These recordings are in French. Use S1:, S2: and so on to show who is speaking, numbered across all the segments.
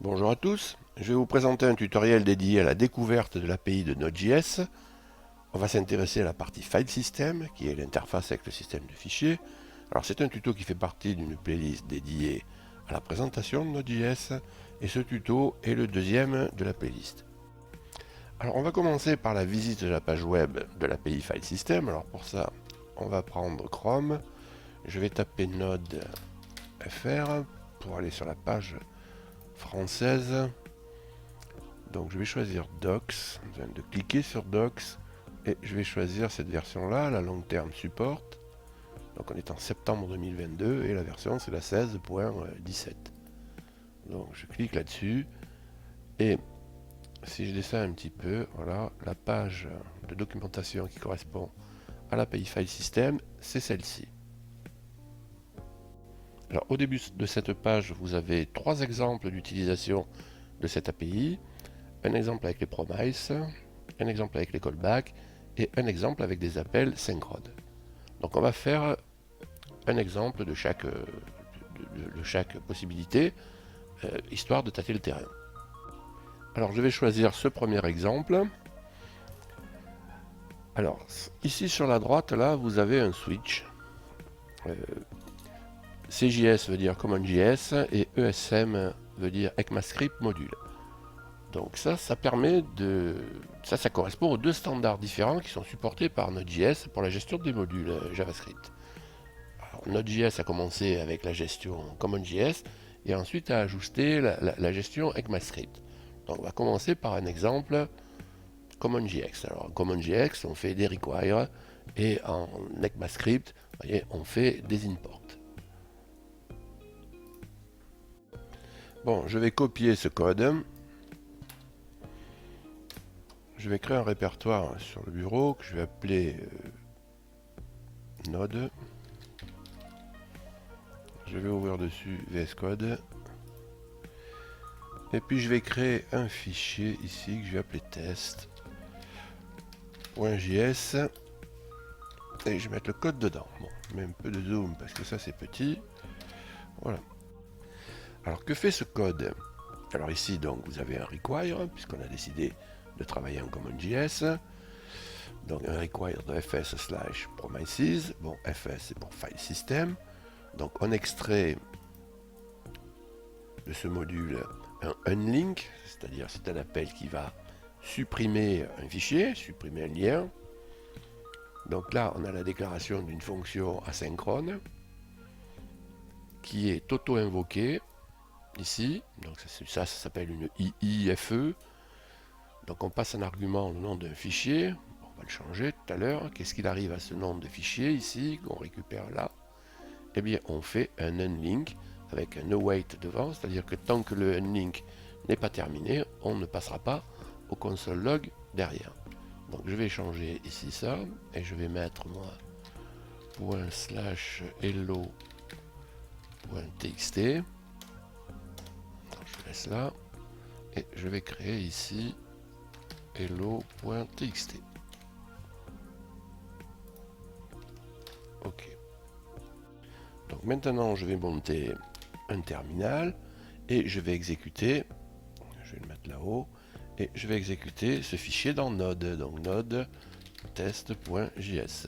S1: Bonjour à tous, je vais vous présenter un tutoriel dédié à la découverte de l'API de Node.js. On va s'intéresser à la partie File System, qui est l'interface avec le système de fichiers. Alors c'est un tuto qui fait partie d'une playlist dédiée à la présentation de Node.js, et ce tuto est le deuxième de la playlist. Alors on va commencer par la visite de la page web de l'API File System. Alors pour ça, on va prendre Chrome, je vais taper Node.fr pour aller sur la page française. Donc je vais choisir Docs, je viens de cliquer sur Docs et je vais choisir cette version là, la Long Term Support. Donc on est en septembre 2022 et la version c'est la 16.17. Donc je clique là-dessus et si je descends un petit peu, voilà, la page de documentation qui correspond à l'API File System, c'est celle-ci. Alors au début de cette page, vous avez trois exemples d'utilisation de cette API. Un exemple avec les promises, un exemple avec les callbacks et un exemple avec des appels synchrones. Donc on va faire un exemple de chaque possibilité, histoire de tâter le terrain. Alors je vais choisir ce premier exemple. Alors ici sur la droite, là, vous avez un switch. CJS veut dire CommonJS et ESM veut dire ECMAScript module. Donc ça permet de... Ça correspond aux deux standards différents qui sont supportés par Node.js pour la gestion des modules JavaScript. Alors, Node.js a commencé avec la gestion CommonJS et ensuite a ajouté la gestion ECMAScript. Donc on va commencer par un exemple CommonJS. Alors en CommonJS, on fait des require et en ECMAScript, vous voyez, on fait des imports. Bon, je vais copier ce code. Je vais créer un répertoire sur le bureau que je vais appeler Node. Je vais ouvrir dessus VS Code. Et puis je vais créer un fichier ici que je vais appeler test.js. Et je vais mettre le code dedans. Bon, je mets un peu de zoom parce que ça c'est petit. Voilà. Alors que fait ce code? Alors ici donc vous avez un require puisqu'on a décidé de travailler en CommonJS. Donc un require de fs/promises. Bon, fs c'est pour file system. Donc on extrait de ce module un unlink, c'est-à-dire c'est un appel qui va supprimer un fichier, supprimer un lien. Donc là on a la déclaration d'une fonction asynchrone qui est auto-invoquée ici. Donc ça s'appelle une IIFE. Donc on passe un argument le nom d'un fichier. On va le changer tout à l'heure. Qu'est-ce qu'il arrive à ce nom de fichier ici qu'on récupère là? Eh bien on fait un unlink avec un await devant, c'est-à-dire que tant que le unlink n'est pas terminé, on ne passera pas au console log derrière. Donc je vais changer ici ça et je vais mettre moi ./hello.txt. Je laisse là et je vais créer ici hello.txt. Ok. Donc maintenant je vais monter un terminal et je vais exécuter, je vais le mettre là-haut, et je vais exécuter ce fichier dans Node, donc node test.js.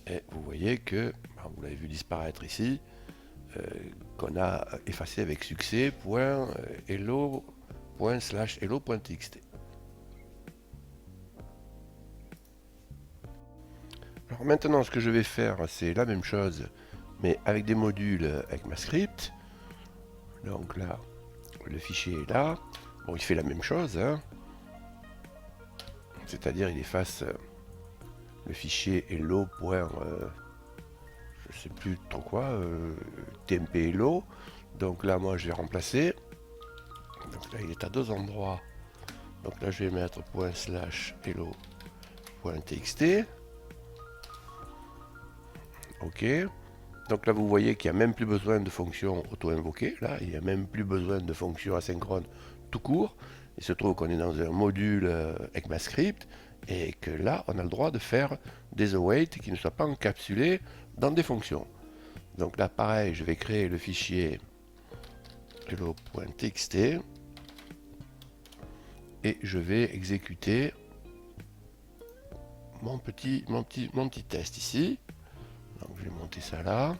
S1: Et vous voyez que, vous l'avez vu disparaître ici, qu'on a effacé avec succès .hello.txt. Alors maintenant ce que je vais faire c'est la même chose mais avec des modules ECMAScript. Donc là le fichier est là. Bon, il fait la même chose, hein. C'est-à-dire il efface le fichier hello. Je sais plus trop quoi, tmp hello. Donc là moi je vais remplacer. Donc là il est à deux endroits. Donc là je vais mettre ./hello.txt. Ok. Donc là vous voyez qu'il n'y a même plus besoin de fonction auto-invoquée. Là il n'y a même plus besoin de fonction asynchrone tout court. Il se trouve qu'on est dans un module ECMAScript et que là on a le droit de faire des await qui ne soient pas encapsulés dans des fonctions. Donc là pareil, je vais créer le fichier hello.txt et je vais exécuter mon petit test ici. Donc je vais monter ça là.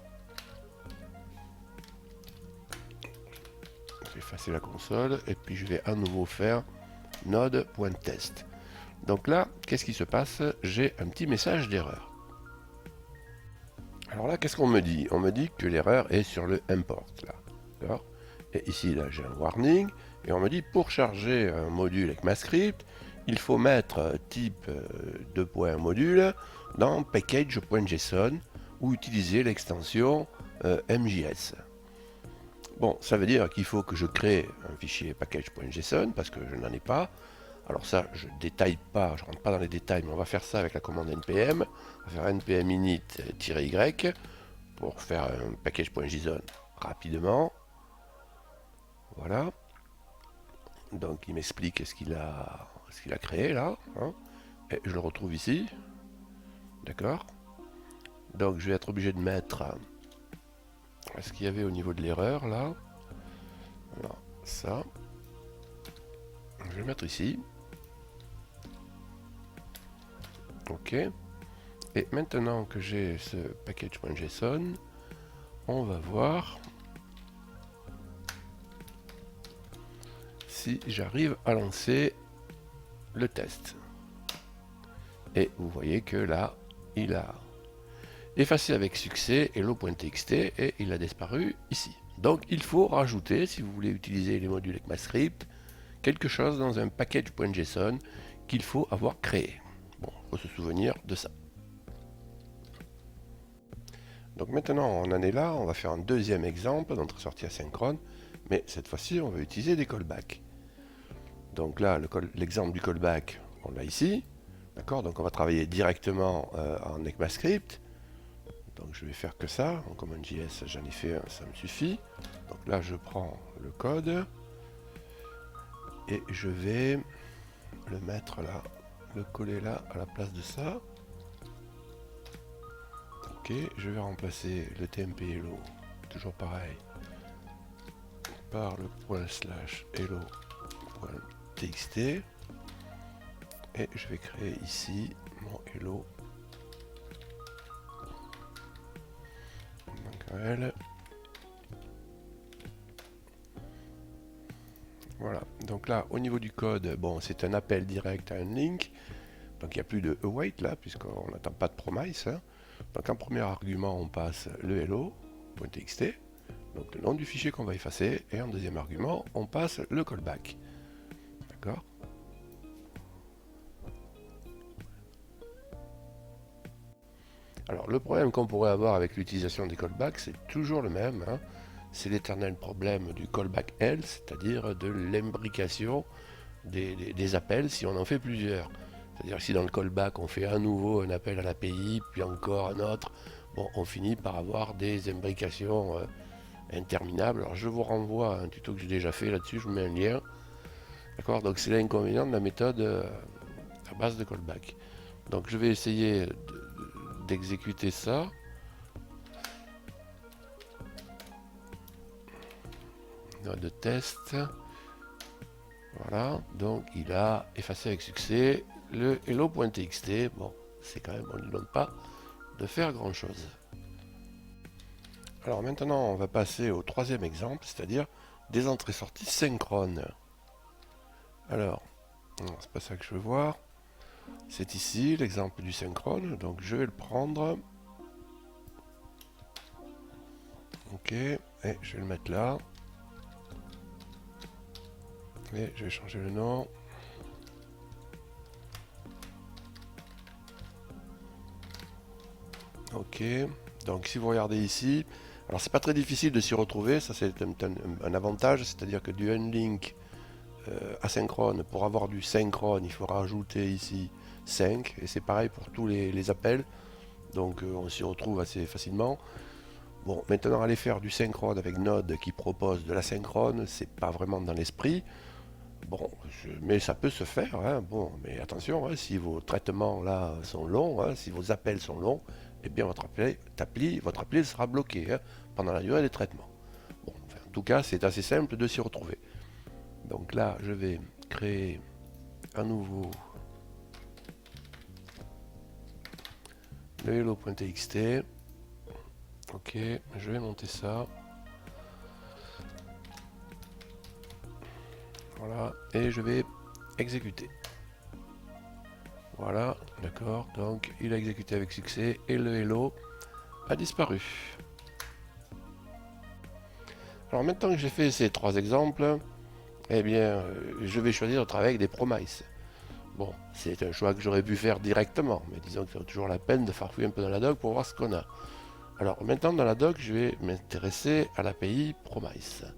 S1: Je vais effacer la console et puis je vais à nouveau faire node.test. Donc là, qu'est-ce qui se passe? J'ai un petit message d'erreur. Alors là, qu'est-ce qu'on me dit? On me dit que l'erreur est sur le import là. D'accord? Et ici, là, j'ai un warning. Et on me dit, pour charger un module ECMAScript, il faut mettre type module dans package.json ou utiliser l'extension MJS. Bon, ça veut dire qu'il faut que je crée un fichier package.json parce que je n'en ai pas. Alors ça, je détaille pas, je rentre pas dans les détails, mais on va faire ça avec la commande npm. On va faire npm init-y pour faire un package.json rapidement. Voilà. Donc il m'explique ce qu'il a créé là. Hein. Et je le retrouve ici. D'accord. Donc je vais être obligé de mettre ce qu'il y avait au niveau de l'erreur là. Alors ça. Je vais le mettre ici. Ok. Et maintenant que j'ai ce package.json, on va voir si j'arrive à lancer le test. Et vous voyez que là, il a effacé avec succès hello.txt et il a disparu ici. Donc il faut rajouter, si vous voulez utiliser les modules ECMAScript, quelque chose dans un package.json qu'il faut avoir créé. Bon, il faut se souvenir de ça. Donc maintenant on en est là, on va faire un deuxième exemple d'entrée-sortie asynchrone, mais cette fois-ci on va utiliser des callbacks. Donc là, l'exemple du callback, on l'a ici. D'accord, donc on va travailler directement en ECMAScript. Donc je vais faire que ça. En CommonJS, j'en ai fait un, ça me suffit. Donc là, je prends le code et je vais le mettre là, le coller là à la place de ça. Ok, je vais remplacer le tmp hello, toujours pareil, par le ./hello.txt et je vais créer ici mon hello. Voilà, donc là au niveau du code, bon, c'est un appel direct à un link, donc il n'y a plus de await là puisqu'on n'attend pas de promise, hein. Donc en premier argument on passe le hello.txt, donc le nom du fichier qu'on va effacer, et en deuxième argument on passe le callback. D'accord. Alors le problème qu'on pourrait avoir avec l'utilisation des callbacks, c'est toujours le même, hein. C'est l'éternel problème du callback else, c'est-à-dire de l'imbrication des appels si on en fait plusieurs. C'est-à-dire si dans le callback on fait à nouveau un appel à l'API, puis encore un autre, bon, on finit par avoir des imbrications interminables. Alors je vous renvoie à un tuto que j'ai déjà fait là-dessus, je vous mets un lien. D'accord, donc c'est l'inconvénient de la méthode à base de callback. Donc je vais essayer d'exécuter ça. De test. Voilà, donc il a effacé avec succès le hello.txt. Bon, c'est quand même, on ne lui demande pas de faire grand chose. Alors maintenant, on va passer au troisième exemple, c'est-à-dire des entrées-sorties synchrones. Alors, c'est pas ça que je veux voir. C'est ici l'exemple du synchrone, donc je vais le prendre. Ok, et je vais le mettre là. Et je vais changer le nom. Ok, donc si vous regardez ici, alors c'est pas très difficile de s'y retrouver, ça c'est un avantage, c'est-à-dire que du unlink asynchrone, pour avoir du synchrone, il faut rajouter ici 5, et c'est pareil pour tous les appels, donc on s'y retrouve assez facilement. Bon, maintenant aller faire du synchrone avec Node qui propose de l'asynchrone, c'est pas vraiment dans l'esprit. Bon, mais ça peut se faire, hein. Bon, mais attention, hein, si vos traitements là sont longs, hein, si vos appels sont longs, eh bien votre appli sera bloqué, hein, pendant la durée des traitements. Bon, enfin, tout cas, c'est assez simple de s'y retrouver. Donc là, je vais créer un nouveau le hello.txt. Ok, je vais monter ça. Voilà, et je vais exécuter. Voilà, d'accord, donc il a exécuté avec succès et le hello a disparu. Alors maintenant que j'ai fait ces trois exemples, eh bien, je vais choisir de travailler avec des promises. Bon, c'est un choix que j'aurais pu faire directement, mais disons que c'est toujours la peine de farfouiller un peu dans la doc pour voir ce qu'on a. Alors maintenant dans la doc, je vais m'intéresser à l'API Promise.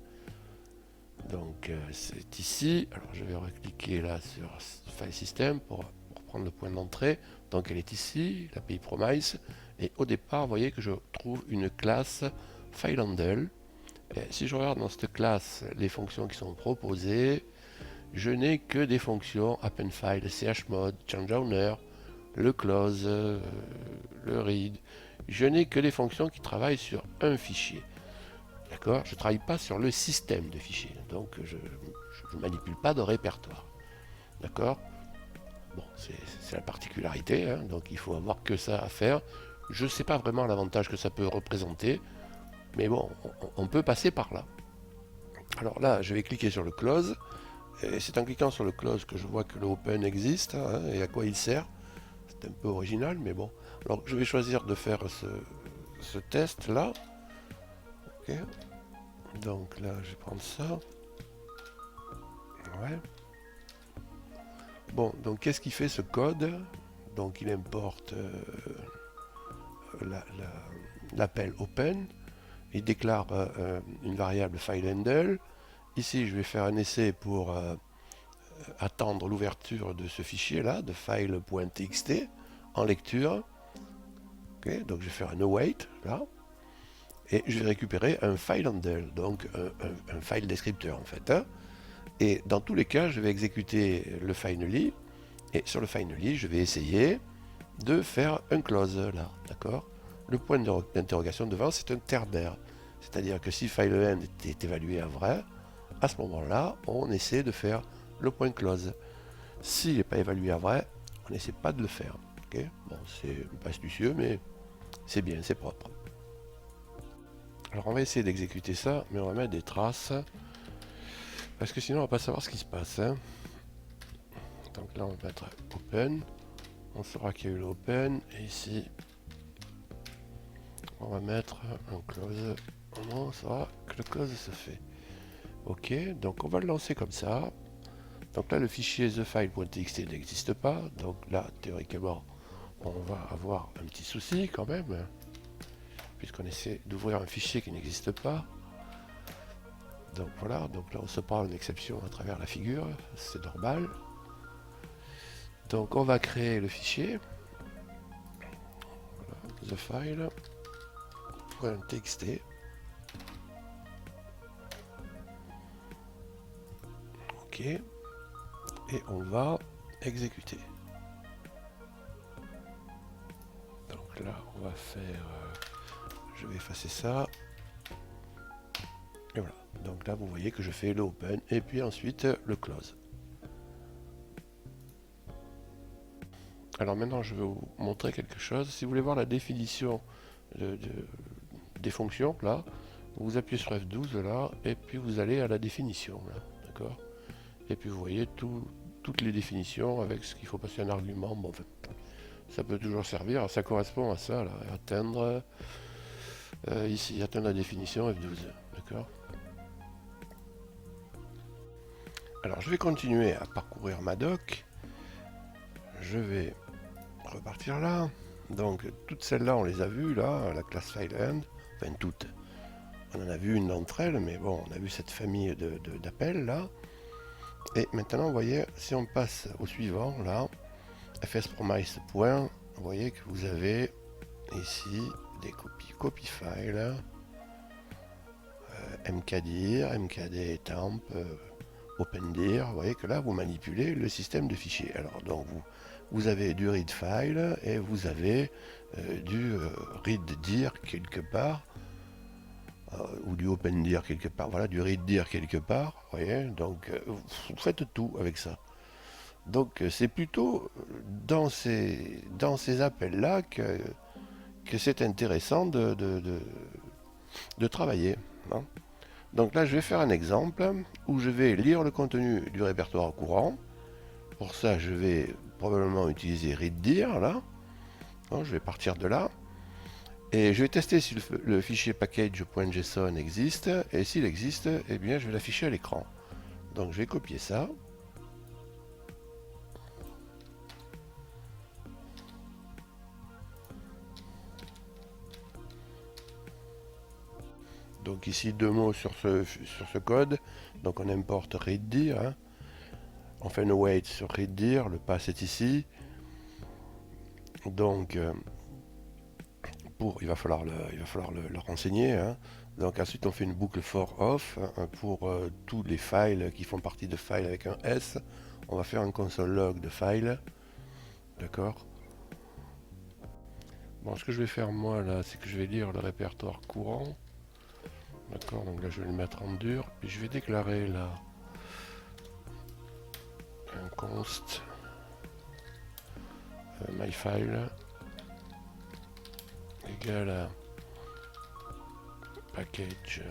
S1: Donc c'est ici, alors je vais recliquer là sur File System pour prendre le point d'entrée. Donc elle est ici, l'API Promise, et au départ, vous voyez que je trouve une classe FileHandle. Et si je regarde dans cette classe les fonctions qui sont proposées, je n'ai que des fonctions appendFile, chmod, changeowner, le close, le read. Je n'ai que des fonctions qui travaillent sur un fichier. D'accord? Je ne travaille pas sur le système de fichiers. Donc je ne manipule pas de répertoire. D'accord? Bon, c'est la particularité. Hein, donc il faut avoir que ça à faire. Je ne sais pas vraiment l'avantage que ça peut représenter. Mais bon, on peut passer par là. Alors là, je vais cliquer sur le close. Et c'est en cliquant sur le close que je vois que le open existe, hein, et à quoi il sert. C'est un peu original, mais bon. Alors je vais choisir de faire ce test là. Ok. Donc là, je vais prendre ça. Ouais. Bon, donc qu'est-ce qu'il fait ce code? Donc il importe l'appel open. Il déclare une variable fileHandle. Ici, je vais faire un essai pour attendre l'ouverture de ce fichier là, de file.txt en lecture. Okay, donc je vais faire un await là. Et je vais récupérer un fileHandle, donc un file descripteur en fait. Hein. Et dans tous les cas, je vais exécuter le finally. Et sur le finally, je vais essayer de faire un close là, d'accord? Le point d'interrogation devant, c'est un ternaire. C'est-à-dire que si fileEnd est évalué à vrai, à ce moment-là, on essaie de faire le point close. S'il n'est pas évalué à vrai, on n'essaie pas de le faire. Okay, bon, c'est pas astucieux, mais c'est bien, c'est propre. Alors on va essayer d'exécuter ça, mais on va mettre des traces, parce que sinon on va pas savoir ce qui se passe. Hein. Donc là on va mettre open, on saura qu'il y a eu l'open, et ici on va mettre un close, on saura que le close se fait. Ok, donc on va le lancer comme ça. Donc là le fichier thefile.txt n'existe pas, donc là théoriquement on va avoir un petit souci quand même, puisqu'on essaie d'ouvrir un fichier qui n'existe pas. Donc voilà, donc là on se prend une exception à travers la figure, c'est normal. Donc on va créer le fichier, voilà, thefile.txt. Ok, et on va exécuter. Donc là on va faire, je vais effacer ça. Et voilà, donc là vous voyez que je fais le open et puis ensuite le close. Alors maintenant je vais vous montrer quelque chose. Si vous voulez voir la définition des fonctions, là, vous appuyez sur F12 là, et puis vous allez à la définition, là, d'accord? Et puis vous voyez toutes les définitions avec ce qu'il faut passer un argument. Bon, en fait, ça peut toujours servir, alors, ça correspond à ça, là, atteindre, ici, atteindre la définition F12, d'accord? Alors je vais continuer à parcourir ma doc. Je vais repartir là. Donc toutes celles-là, on les a vues là, la classe FileEnd, enfin toutes. On en a vu une d'entre elles, mais bon, on a vu cette famille d'appels là. Et maintenant, vous voyez, si on passe au suivant là, fspromise. Vous voyez que vous avez ici des copy file, mkdir, mkdtemp, opendir. Vous voyez que là, vous manipulez le système de fichiers. Alors donc vous avez du read file et vous avez du read dir quelque part, ou du opendir quelque part, voilà, du readdir quelque part, vous voyez, donc vous faites tout avec ça. Donc c'est plutôt dans ces appels-là que c'est intéressant de travailler, hein. Donc là, je vais faire un exemple où je vais lire le contenu du répertoire courant. Pour ça, je vais probablement utiliser readdir, là. Donc, je vais partir de là. Et je vais tester si le fichier package.json existe. Et s'il existe, eh bien, je vais l'afficher à l'écran. Donc, je vais copier ça. Donc ici, deux mots sur ce code. Donc, on importe readdir, hein. On fait un await sur readdir. Le pass est ici. Donc, il va falloir le renseigner, hein. Donc ensuite on fait une boucle for off, hein, pour tous les files qui font partie de files avec un S. On va faire un console log de file. D'accord. Bon, ce que je vais faire moi là, c'est que je vais lire le répertoire courant. D'accord, donc là je vais le mettre en dur. Puis je vais déclarer là un const myfile égale à package.json.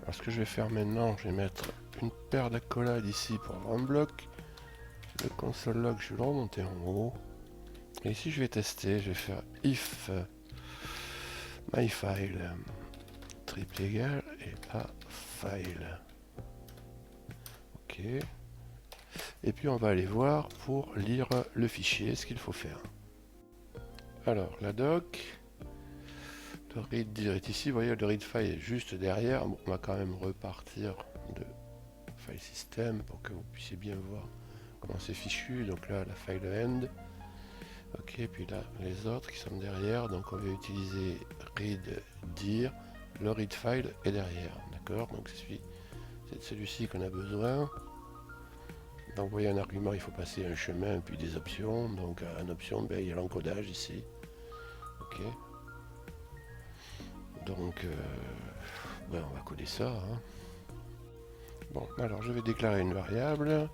S1: Alors ce que je vais faire maintenant, je vais mettre une paire d'accolades ici pour avoir un bloc. Le console log, je vais le remonter en haut. Et ici je vais tester, je vais faire if myfile triple égal et pas file. Ok. Et puis on va aller voir pour lire le fichier ce qu'il faut faire. Alors la doc, le readdir est ici, vous voyez le read file est juste derrière. Bon, on va quand même repartir de file system pour que vous puissiez bien voir comment c'est fichu. Donc là la file end. Ok, puis là les autres qui sont derrière, donc on va utiliser readdir, le read file est derrière, d'accord, donc c'est de celui-ci qu'on a besoin. Donc vous voyez un argument, il faut passer un chemin puis des options. Donc en option, ben, il y a l'encodage ici. Ok. Donc ben, on va coder ça, hein. Bon, alors je vais déclarer une variable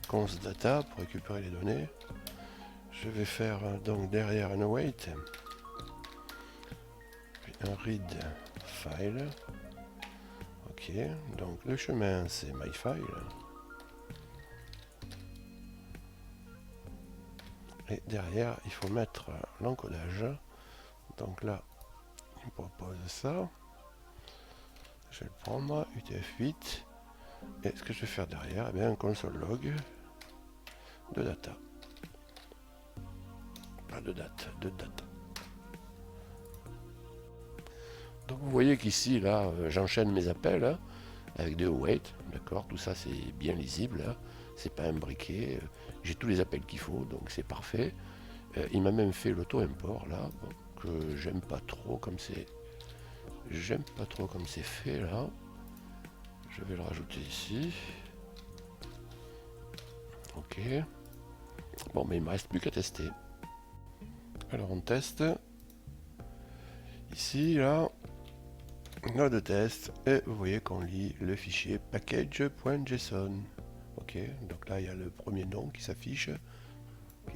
S1: const data pour récupérer les données. Je vais faire donc derrière un await, puis un read file. Ok, donc le chemin c'est myfile. Et derrière, il faut mettre l'encodage. Donc là, il me propose ça. Je vais le prendre, UTF-8. Et ce que je vais faire derrière, eh bien, un console log de data. Pas de date, de data. Donc vous voyez qu'ici, là, j'enchaîne mes appels, hein, avec des await. D'accord, tout ça c'est bien lisible, hein. C'est pas imbriqué. J'ai tous les appels qu'il faut, donc c'est parfait. Il m'a même fait l'auto-import là, bon, que j'aime pas trop comme c'est. J'aime pas trop comme c'est fait là. Je vais le rajouter ici. Ok. Bon, mais il me reste plus qu'à tester. Alors on teste. Ici, là, node test. Et vous voyez qu'on lit le fichier package.json. Ok, donc là il y a le premier nom qui s'affiche.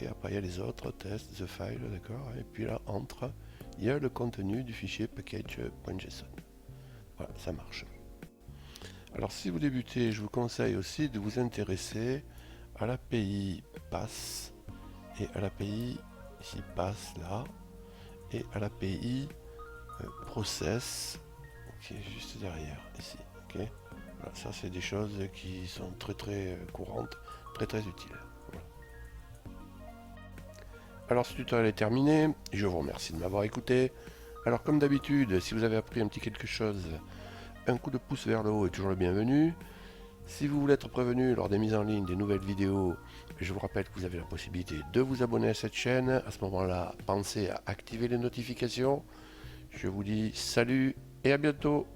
S1: Et après il y a les autres, test, the file, d'accord. Et puis là, entre, il y a le contenu du fichier package.json. Voilà, ça marche. Alors si vous débutez, je vous conseille aussi de vous intéresser à l'API pass et à l'API ici pass là et à l'API process qui est juste derrière ici. Ok, voilà, ça c'est des choses qui sont très courantes, très utiles. Voilà. Alors ce tutoriel est terminé, je vous remercie de m'avoir écouté. Alors comme d'habitude, si vous avez appris un petit quelque chose, un coup de pouce vers le haut est toujours le bienvenu. Si vous voulez être prévenu lors des mises en ligne des nouvelles vidéos, je vous rappelle que vous avez la possibilité de vous abonner à cette chaîne. À ce moment-là, pensez à activer les notifications. Je vous dis salut et à bientôt.